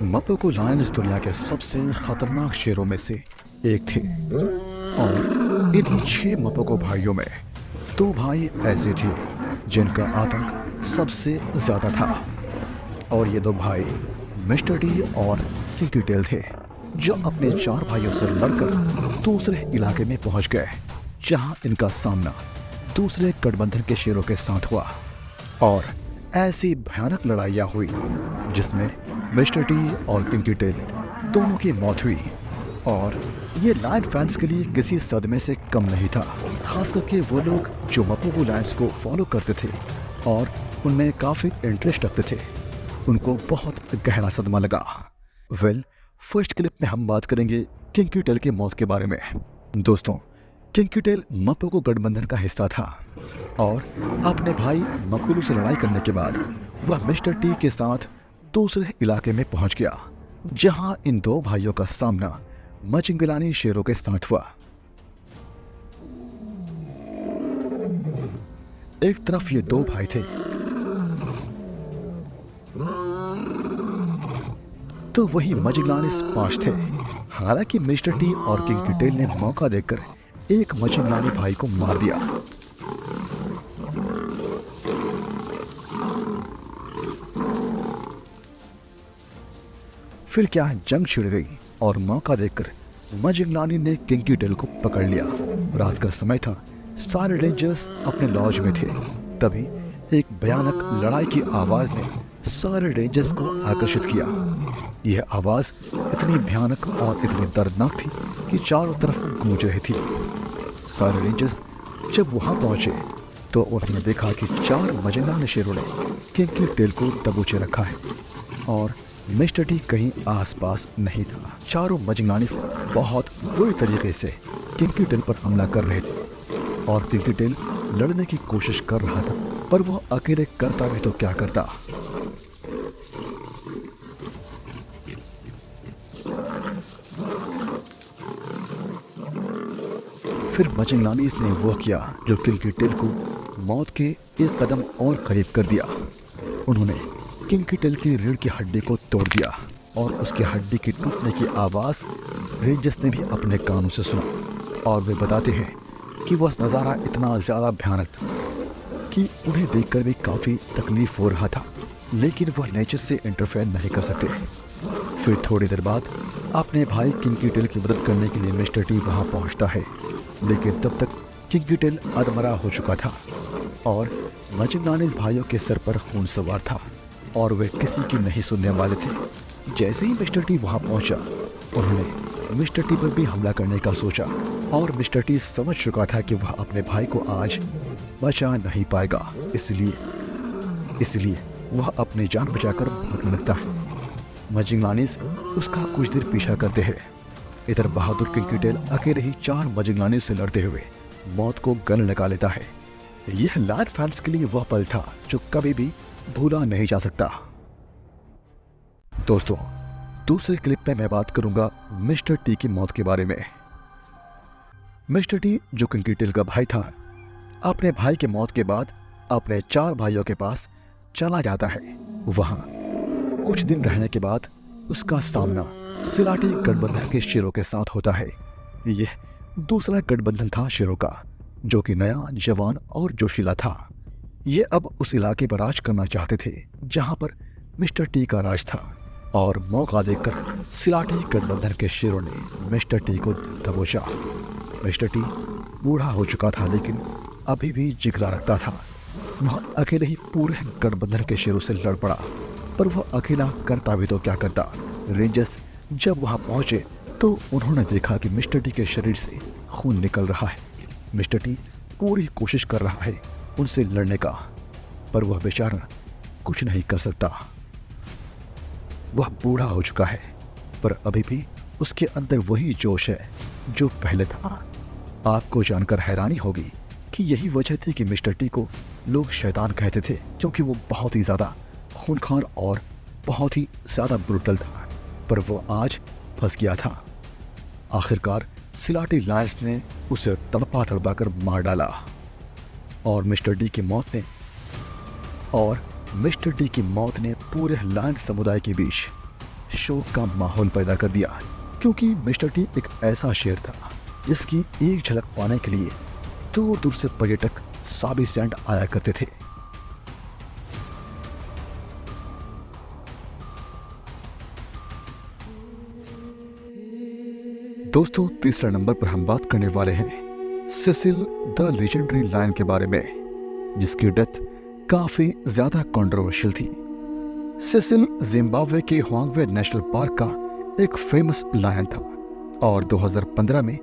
मपोको Lions दुनिया के सबसे खतरनाक शेरों में से एक थे और इन 6 मपोको भाइयों में 2 भाई ऐसे थे जिनका आतंक सबसे ज्यादा था। और ये 2 भाई मिस्टर टी और किंकी टेल थे, जो अपने 4 भाइयों से लड़कर दूसरे इलाके में पहुंच गए, जहां इनका सामना दूसरे गठबंधन के शेरों के साथ हुआ। और ऐसी भयानक लड़ाइयाँ हुई जिसमें मिस्टर टी और किंकी टेल दोनों की मौत हुई। और ये लायन फैंस के लिए किसी सदमे से कम नहीं था, खास करके वो लोग जो मपोको लायंस को फॉलो करते थे और उनमें काफ़ी इंटरेस्ट रखते थे। उनको बहुत गहरा सदमा लगा। फर्स्ट क्लिप में हम बात करेंगे किंकी टेल की मौत के बारे में। दोस्तों, किंकी टेल मपोको गठबंधन का हिस्सा था और अपने भाई मकुलू से लड़ाई करने के बाद वह मिस्टर टी के साथ दूसरे इलाके में पहुंच गया, जहां इन 2 भाइयों का सामना मचिंगलानी शेरों के साथ हुआ। एक तरफ ये 2 भाई थे तो वही मचिंगलानिस 5 थे। हालांकि मिस्टर टी और किंकी टेल ने मौका देकर एक मचिंगलानी भाई को मार दिया। फिर क्या जंग छिड़ गई और मौका देकर मचिंगलानी ने किंकी टेल को पकड़ लिया। रात का समय था, सारे रेंजर्स अपने लॉज में थे। तभी एक भयानक लड़ाई की आवाज ने सारे रेंजर्स को आकर्षित किया। यह आवाज इतनी भयानक और इतनी दर्दनाक थी कि चारों तरफ गूंज रही थी। सारे रेंजर्स जब वहां पहुंचे तो उन्होंने देखा कि 4 मचिंगलानी शेरों ने किंकी टेल को दबोचे रखा है और मिस्टर टी कहीं आसपास नहीं था। चारों मचिंगलानी बहुत बुरी तरीके से किंकी टेल पर हमला कर रहे थे और किंकी टेल लड़ने की कोशिश कर रहा था, पर वह अकेले करता भी तो क्या करता। फिर मचिंगलानीस ने वो किया जो किंकी टेल को मौत के एक कदम और करीब कर दिया। उन्होंने किंकी टेल की रीढ़ की हड्डी को तोड़ दिया और उसकी हड्डी की टूटने की आवाज़ रेंजर्स ने भी अपने कानों से सुना। और वे बताते हैं कि वह नज़ारा इतना ज़्यादा भयानक था कि उन्हें देखकर भी काफ़ी तकलीफ हो रहा था, लेकिन वह नेचर से इंटरफेयर नहीं कर सकते। फिर थोड़ी देर बाद अपने भाई किंकी टेल की मदद करने के लिए मिस्टर टी वहाँ पहुँचता है, लेकिन तब तक किंकी टेल अधमरा हो चुका था और मचिंगलानीस भाइयों के सर पर खून सवार था और वे किसी की नहीं सुनने वाले थे। जैसे ही मिस्टर टी वहां पहुंचा, उन्होंने मिस्टर टी पर भी हमला करने का सोचा और मिस्टर टी समझ चुका था कि वह अपने भाई को आज बचा नहीं पाएगा, इसलिए वह अपनी जान बचाकर भागने लगता है। मचिंगलानीस उसका कुछ देर पीछा करते हैं। इधर बहादुर किंकी टेल अकेले ही 4 मचिंगलानीस से लड़ते हुए मौत को गले लगा लेता है। यह लायन फैंस के लिए वह पल था जो कभी भी भूला नहीं जा सकता। दोस्तों, दूसरे क्लिप में मैं बात करूंगा मिस्टर टी की मौत के बारे में। मिस्टर टी, जो किंकी टेल का भाई था, अपने भाई की मौत के बाद अपने 4 भाइयों के पास चला जाता है। वहां कुछ दिन रहने के बाद उसका सामना सिलाटी गठबंधन के शेरों के साथ होता है। यह दूसरा गठबंधन था शेरों का, जो कि नया, जवान और जोशीला था। ये अब उस इलाके पर राज करना चाहते थे जहां पर मिस्टर टी का राज था और मौका देकर सिलाटी गठबंधन के शेरों ने मिस्टर टी को दबोचा। मिस्टर टी बूढ़ा हो चुका था, लेकिन अभी भी जिगरा रखता था। वह अकेले ही पूरे गठबंधन के शेरों से लड़ पड़ा, पर वह अकेला करता भी तो क्या करता। रेंजर्स जब वहां पहुंचे तो उन्होंने देखा कि मिस्टर टी के शरीर से खून निकल रहा है। मिस्टर टी पूरी कोशिश कर रहा है उनसे लड़ने का, पर वह बेचारा कुछ नहीं कर सकता। वह बूढ़ा हो चुका है, पर अभी भी उसके अंदर वही जोश है जो पहले था। आपको जानकर हैरानी होगी कि यही वजह थी कि मिस्टर टी को लोग शैतान कहते थे, क्योंकि वो बहुत ही ज़्यादा खूंखार और बहुत ही ज़्यादा ब्रूटल था। पर वो आज फंस गया था। आखिरकार सिलाटी लायंस ने उसे तड़पा तड़पा कर मार डाला और मिस्टर डी की मौत ने पूरे लायन समुदाय के बीच शोक का माहौल पैदा कर दिया, क्योंकि मिस्टर टी एक ऐसा शेर था जिसकी एक झलक पाने के लिए दूर दूर से पर्यटक साबी सैंड आया करते थे। दोस्तों, तीसरे नंबर पर हम बात करने वाले हैं सेसिल द लेजेंडरी लायन के बारे में, जिसकी डेथ काफी ज्यादा कंट्रोवर्शियल थी। सेसिल जिम्बाब्वे के हुआंगवे नेशनल पार्क का एक फेमस लायन था और 2015 में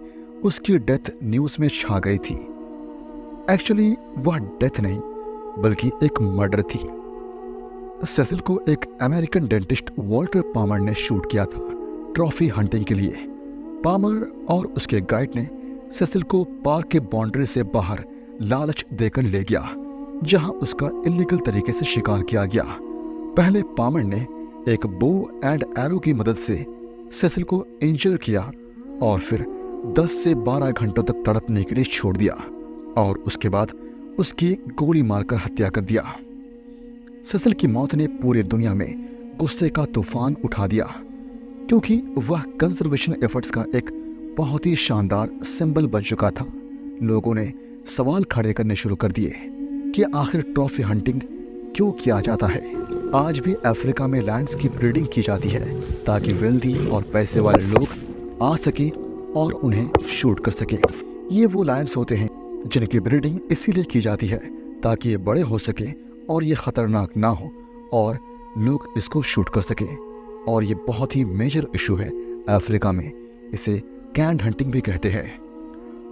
उसकी डेथ न्यूज में छा गई थी। एक्चुअली वह डेथ नहीं बल्कि एक मर्डर थी। सेसिल को एक अमेरिकन डेंटिस्ट वॉल्टर पामर ने शूट किया था ट्रॉफी हंटिंग के लिए। पामर और उसके गाइड ने सेसिल को पार्क के बाउंड्री से बाहर लालच देकर ले गया, जहां उसका इलीगल तरीके से शिकार किया गया। पहले पामर ने एक बो एंड एरो की मदद से सेसिल को इंजर किया और फिर 10 से 12 घंटों तक तड़पने के लिए छोड़ दिया और उसके बाद उसकी गोली मारकर हत्या कर दिया। सेसिल की मौत ने पूरी दुनिया में गुस्से का तूफान उठा दिया, क्योंकि वह कंजर्वेशन एफर्ट्स का एक बहुत ही शानदार सिंबल बन चुका था। लोगों ने सवाल खड़े करने शुरू कर दिए कि आखिर ट्रॉफी हंटिंग क्यों किया जाता है। आज भी अफ्रीका में लायंस की ब्रीडिंग की जाती है ताकि वेल्दी और पैसे वाले लोग आ सके और उन्हें शूट कर सके। ये वो लायंस होते हैं जिनकी ब्रीडिंग इसीलिए की जाती है ताकि ये बड़े हो सके और ये खतरनाक ना हो और लोग इसको शूट कर सके। और ये बहुत ही मेजर इशू है अफ्रीका में, इसे कैंड हंटिंग भी कहते हैं।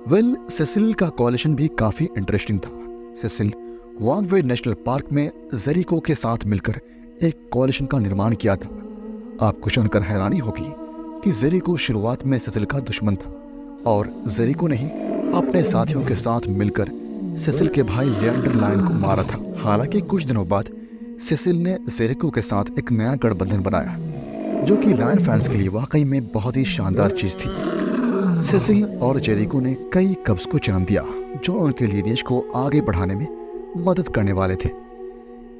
वेल, सेसिल का कॉलेशन भी काफ़ी इंटरेस्टिंग था। सेसिल हुआंगवे नेशनल पार्क में जेरिको के साथ मिलकर एक कॉलेशन का निर्माण किया था। आपको जानकर हैरानी होगी कि जेरिको शुरुआत में सेसिल का दुश्मन था और जेरिको ने ही अपने साथियों के साथ मिलकर सेसिल के भाई लिएंडर लायन को मारा था। हालांकि कुछ दिनों बाद सेसिल ने जेरिको के साथ एक नया गठबंधन बनाया, जो कि लायन फैंस के लिए वाकई में बहुत ही शानदार चीज थी। सेसिल और जेरिको ने कई कब्स को जन्म दिया जो उनके लीनिएज को आगे बढ़ाने में मदद करने वाले थे।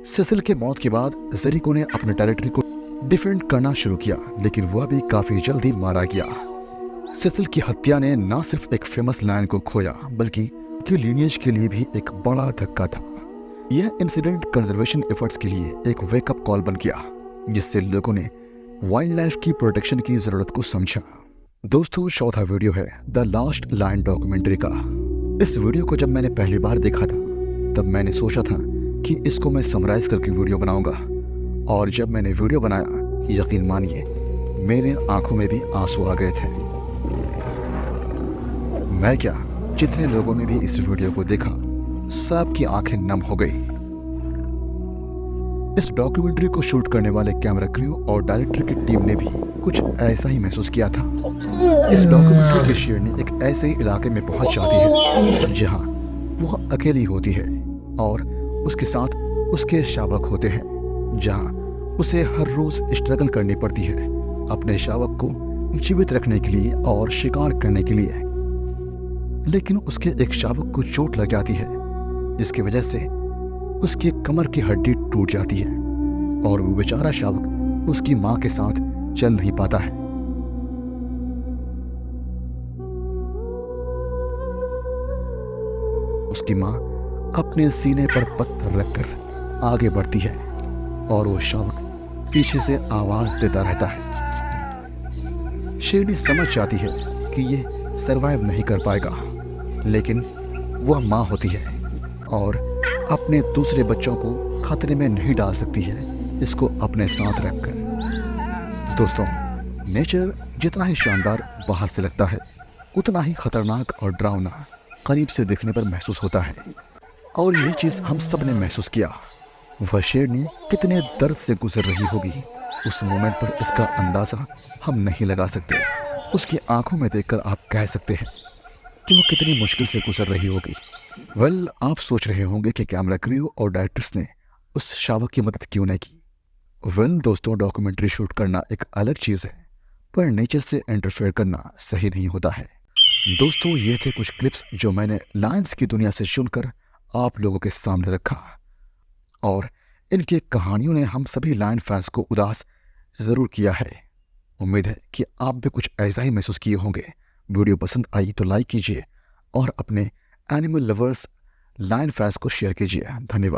सेसिल के मौत के बाद जेरिको ने अपने टेरिटरी को डिफेंड करना शुरू किया, लेकिन वह भी काफी जल्दी मारा गया। सेसिल की हत्या ने न सिर्फ एक फेमस लायन को खोया बल्कि उनके लीनिएज के लिए भी एक बड़ा धक्का था। यह इंसिडेंट कंजर्वेशन एफर्ट्स के लिए एक वेकअप कॉल बन गया, जिससे लोगों ने वाइल्ड लाइफ की प्रोटेक्शन की जरूरत को समझा। दोस्तों, चौथा वीडियो है द लास्ट लायन डॉक्यूमेंट्री का। इस वीडियो को जब मैंने पहली बार देखा था तब मैंने सोचा था कि इसको मैं समराइज करके वीडियो बनाऊंगा, और जब मैंने वीडियो बनाया, यकीन मानिए मेरे आंखों में भी आंसू आ गए थे। मैं क्या, जितने लोगों ने भी इस वीडियो को देखा सबकी आंखें नम हो गई। इस डॉक्यूमेंट्री को शूट करने वाले कैमरा क्रू और डायरेक्टर की टीम ने भी कुछ ऐसा ही महसूस किया था। इस डॉक्यूमेंट्री के शेरनी एक ऐसे इलाके में पहुंच जाती है जहां वह अकेली होती है और उसके साथ उसके शावक होते हैं, जहां उसे हर रोज स्ट्रगल करनी पड़ती है अपने शावक को जीवित रखने के लिए और शिकार करने के लिए। लेकिन उसके एक शावक को चोट लग जाती है, जिसकी वजह से उसकी कमर की हड्डी टूट जाती है और वो बेचारा शावक उसकी मां के साथ चल नहीं पाता है। उसकी मां अपने सीने पर पत्थर रखकर आगे बढ़ती है और वो शावक पीछे से आवाज देता रहता है। शेरनी समझ जाती है कि ये सरवाइव नहीं कर पाएगा, लेकिन वह मां होती है और अपने दूसरे बच्चों को खतरे में नहीं डाल सकती है इसको अपने साथ रखकर। दोस्तों, नेचर जितना ही शानदार बाहर से लगता है उतना ही खतरनाक और डरावना करीब से देखने पर महसूस होता है, और ये चीज़ हम सब ने महसूस किया। वह शेरनी कितने दर्द से गुजर रही होगी उस मोमेंट पर इसका अंदाज़ा हम नहीं लगा सकते। उसकी आंखों में देखकर आप कह सकते हैं कि वो कितनी मुश्किल से गुजर रही होगी। वेल, आप सोच रहे होंगे कि कैमरा क्रू और डायरेक्टर्स ने उस शावक की मदद क्यों नहीं की। वेल दोस्तों, डॉक्यूमेंट्री शूट करना एक अलग चीज़ है, पर नेचर से इंटरफेयर करना सही नहीं होता है। दोस्तों, ये थे कुछ क्लिप्स जो मैंने लायंस की दुनिया से चुनकर आप लोगों के सामने रखा, और इनकी कहानियों ने हम सभी लायन फैंस को उदास ज़रूर किया है। उम्मीद है कि आप भी कुछ ऐसा ही महसूस किए होंगे। वीडियो पसंद आई तो लाइक कीजिए और अपने एनिमल लवर्स लायन फैंस को शेयर कीजिए। धन्यवाद।